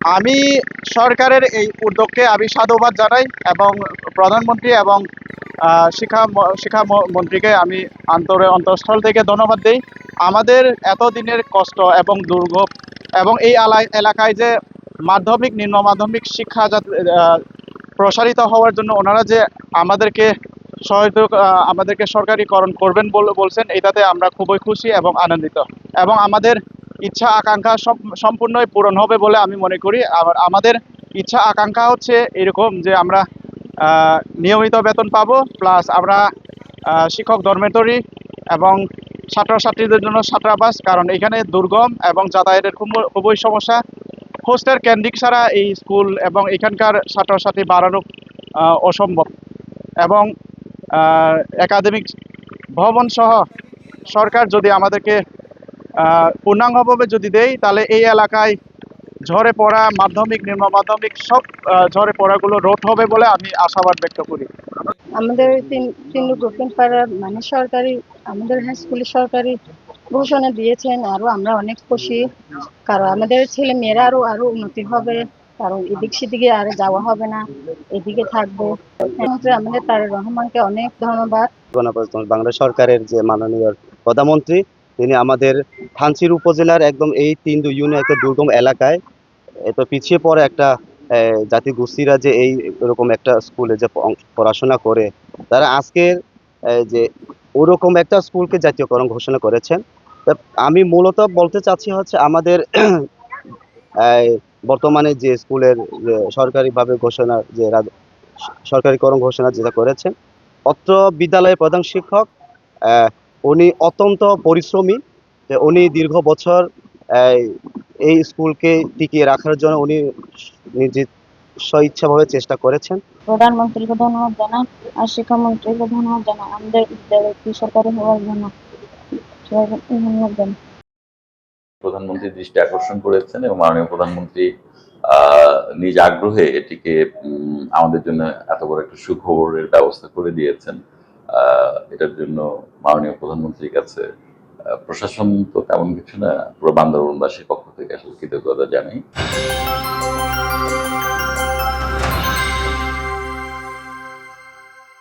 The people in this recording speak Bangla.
আমি সরকারের এই উদ্যোগকে আমি সাধুবাদ জানাই এবং প্রধানমন্ত্রী এবং শিক্ষা মন্ত্রীকে আমি অন্তঃস্থল থেকে ধন্যবাদ দেই। আমাদের এতদিনের কষ্ট এবং দুর্ভোগ এবং এই এলাকায় যে মাধ্যমিক নিম্ন মাধ্যমিক শিক্ষা যাতে প্রসারিত হওয়ার জন্য ওনারা যে আমাদেরকে আমাদেরকে সরকারিকরণ করবেন বলে বলছেন, এটাতে আমরা খুবই খুশি এবং আনন্দিত এবং আমাদের ইচ্ছা আকাঙ্ক্ষা সম্পূর্ণই পূরণ হবে বলে আমি মনে করি। আমাদের ইচ্ছা আকাঙ্ক্ষা হচ্ছে এরকম যে আমরা নিয়মিত বেতন পাবো, প্লাস আমরা শিক্ষক ডরমেটরি এবং ছাত্রছাত্রীদের জন্য ছাত্রাবাস, কারণ এখানে দুর্গম এবং যাতায়াতের খুবই সমস্যা। হোস্টেল কেন্দ্রিক ছাড়া এই স্কুল এবং এখানকার ছাত্রছাত্রী বাড়ানো অসম্ভব এবং একাডেমিক ভবন সহ সরকার যদি আমাদেরকে পূর্ণাঙ্গভাবে যদি দেয়, তাহলে এই এলাকায় ঝরে পড়া মাধ্যমিক নিম্ন মাধ্যমিক সব ঝরে পড়াগুলো রোধ হবে বলে আমি আশাবাদ ব্যক্ত করি। আমাদের তিনলু দক্ষিণ পাড়া মানে সরকারি, আমাদের হাই স্কুলে সরকারি ঘোষণা দিয়েছেন, আরো আমরা অনেক খুশি। কারণ আমাদের ছেলে মেয়েরা আরো আরো উন্নতি হবে, কারণ এদিক সেদিকে আর যাওয়া হবে না, এদিকে থাকবো। আমাদের তারেক রহমানকে অনেক ধন্যবাদ। বাংলাদেশ সরকারের যে মাননীয় প্রধানমন্ত্রী, তিনি আমাদের থানচির উপজেলার একদম এই তিন ইউনিয়ন একটা দুর্গম এলাকায় এত পিছিয়ে পড়ে একটা জাতিগোষ্ঠীরা যে এই এরকম একটা স্কুলে যে পড়াশোনা করে, তারা আজকের যে ওরকম একটা স্কুলকে জাতীয়করণ ঘোষণা করেছেন। আমি মূলত বলতে চাচ্ছি হচ্ছে আমাদের বর্তমানে যে স্কুলের সরকারিভাবে ঘোষণা যে সরকারিকরণ ঘোষণা যেটা করেছেন, অত্র বিদ্যালয়ের প্রধান শিক্ষক উনি অত্যন্ত পরিশ্রমী। উনি দীর্ঘ বছর এই স্কুলকে টিকিয়ে রাখার জন্য উনি নিজে স্বইচ্ছাভাবে চেষ্টা করেছেন। প্রধানমন্ত্রীকে ধন্যবাদ জানাই আর শিক্ষামন্ত্রীকে ধন্যবাদ জানাই আমাদের বিদ্যালয়টি সরকারি হওয়ার জন্য। সবাইকে ধন্যবাদ জানাই। প্রধানমন্ত্রী দৃষ্টি আকর্ষণ করেছেন এবং মাননীয় প্রধানমন্ত্রী নিজ আগ্রহে এটিকে আমাদের জন্য এত বড় একটা সুখবরের ব্যবস্থা করে দিয়েছেন। এটার জন্য মাননীয় প্রধানমন্ত্রীর কাছে প্রশাসন তো তেমন কিছু না, পুরো বান্দরবানবাসীর পক্ষ থেকে আসলে কৃতজ্ঞতা জানাই।